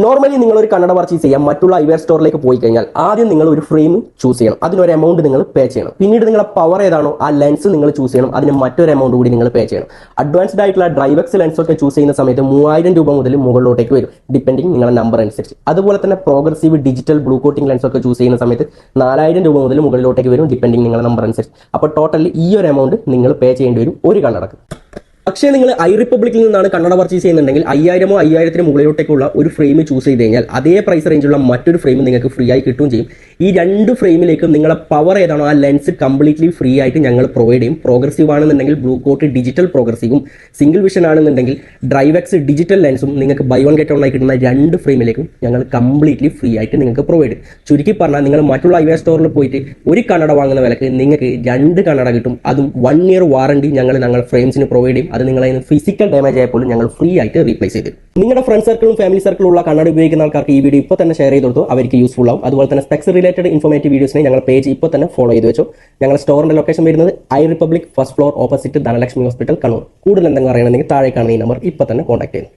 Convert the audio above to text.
Normally നിങ്ങൾ ഒരു കണ്ണട പർച്ചേസ് ചെയ്യാൻ മറ്റുള്ള ഐവെയർ സ്റ്റോറിലേക്ക് പോയി കഴിഞ്ഞാൽ ആദ്യം നിങ്ങൾ ഒരു ഫ്രെയിം ചൂസ് ചെയ്യണം, അതിനൊരു എമൗണ്ട് നിങ്ങൾ പേ ചെയ്യണം. പിന്നീട് നിങ്ങളുടെ പവർ ഏതാണോ ആ ലെൻസ് നിങ്ങൾ ചൂസ് ചെയ്യണം, അതിന് മറ്റൊരു എമൗണ്ട് കൂടി നിങ്ങൾ പേ ചെയ്യണം. അഡ്വാൻസ്ഡ് ആയിട്ടുള്ള ഡ്രൈവെക്സ് ലെൻസ് ഒക്കെ ചൂസ് ചെയ്യുന്ന സമയത്ത് 3000 രൂപ മുതൽ മുകളിലോട്ടേക്ക് വരും, ഡിപ്പെൻഡിങ് നിങ്ങളുടെ നമ്പർ അനുസരിച്ച്. അതുപോലെ തന്നെ progressive digital blue coating lens ഒക്കെ ചൂസ് ചെയ്യുന്ന സമയത്ത് 4000 രൂപ മുതൽ മുകളിലോട്ടേക്ക് വരും, ഡിപ്പെൻഡിങ് നിങ്ങളുടെ നമ്പർ അനുസരിച്ച്. അപ്പോൾ ടോട്ടലി ഈ ഒരു എമൗണ്ട് നിങ്ങൾ പേ ചെയ്യേണ്ടി വരും ഒരു കണ്ണടക്ക്. പക്ഷേ നിങ്ങൾ ഐ റിപ്പബ്ലിക്കിൽ നിന്നാണ് കണ്ണട പർച്ചേസ് ചെയ്യുന്നുണ്ടെങ്കിൽ 5000 5000 മുകളിലോട്ടേക്കുള്ള ഒരു ഫ്രെയിം ചൂസ് ചെയ്ത് കഴിഞ്ഞാൽ അതേ പ്രൈസ് റേഞ്ചുള്ള മറ്റൊരു ഫ്രെയിം നിങ്ങൾക്ക് ഫ്രീ ആയി കിട്ടുകയും ചെയ്യും. ഈ രണ്ട് ഫ്രെയിമിലേക്കും നിങ്ങളെ പവർ ഏതാണോ ആ ലെൻസ് കംപ്ലീറ്റ്ലി ഫ്രീ ആയിട്ട് ഞങ്ങൾ പ്രൊവൈഡ് ചെയ്യും. പ്രോഗ്രസീവ് ആണെന്നുണ്ടെങ്കിൽ ബ്ലൂ കോട്ട് ഡിജിറ്റൽ പ്രോഗ്രസീവും, സിംഗിൾ വിഷൻ ആണെന്നുണ്ടെങ്കിൽ ഡ്രൈവെക്സ് ഡിജിറ്റൽ ലെൻസും നിങ്ങൾക്ക് ബൈ വൺ ഗെറ്റ് വൺ ആയി കിട്ടുന്ന രണ്ട് ഫ്രെയിമിലേക്കും ഞങ്ങൾ കംപ്ലീറ്റ്ലി ഫ്രീ ആയിട്ട് നിങ്ങൾക്ക് പ്രൊവൈഡ് ചെയ്യും. ചുരുക്കി പറഞ്ഞാൽ നിങ്ങൾ മറ്റുള്ള ഐവെയർ സ്റ്റോറിൽ പോയിട്ട് ഒരു കണ്ണട വാങ്ങുന്ന വിലക്ക് നിങ്ങൾക്ക് 2 കണ്ണട കിട്ടും. അതും 1 ഇയർ വാറണ്ടി ഞങ്ങളുടെ ഫ്രെയിംസിന് പ്രൊവൈഡ് ചെയ്യും. അത് നിങ്ങളതിന് ഫിസിക്കൽ ഡാമേജ് ആയപ്പോഴും ഞങ്ങൾ ഫ്രീ ആയിട്ട് റീപ്ലേസ് ചെയ്തു. നിങ്ങളുടെ ഫ്രണ്ട് സർക്കിളും ഫാമിലി സർക്കിളും ഉള്ള കണ്ണട ഉപയോഗിക്കുന്ന ആൾക്കാർക്ക് ഈ വീഡിയോ ഇപ്പോൾ തന്നെ ഷെയർ ചെയ്ത് കൊടുത്തു, അവർക്ക് യൂസ്ഫുൾ ആവും. അതുപോലെ തന്നെ സ്പെക്സ് റിലേറ്റഡ് ഇൻഫോർമേറ്റീവ് വീഡിയോസിനെ ഞങ്ങളുടെ പേജ് ഇപ്പോൾ തന്നെ ഫോളോ ചെയ്ത് വെച്ചു. ഞങ്ങളുടെ സ്റ്റോറിന്റെ ലൊക്കേഷൻ വരുന്നത് I Republic first floor opposite Dhanalakshmi hospital, Kannur. കൂടുതൽ എന്തെങ്കിലും അറിയണമെങ്കിൽ താഴെ കാണുന്ന ഈ നമ്പർ ഇപ്പോൾ തന്നെ കോൺടാക്ട് ചെയ്യുന്നു.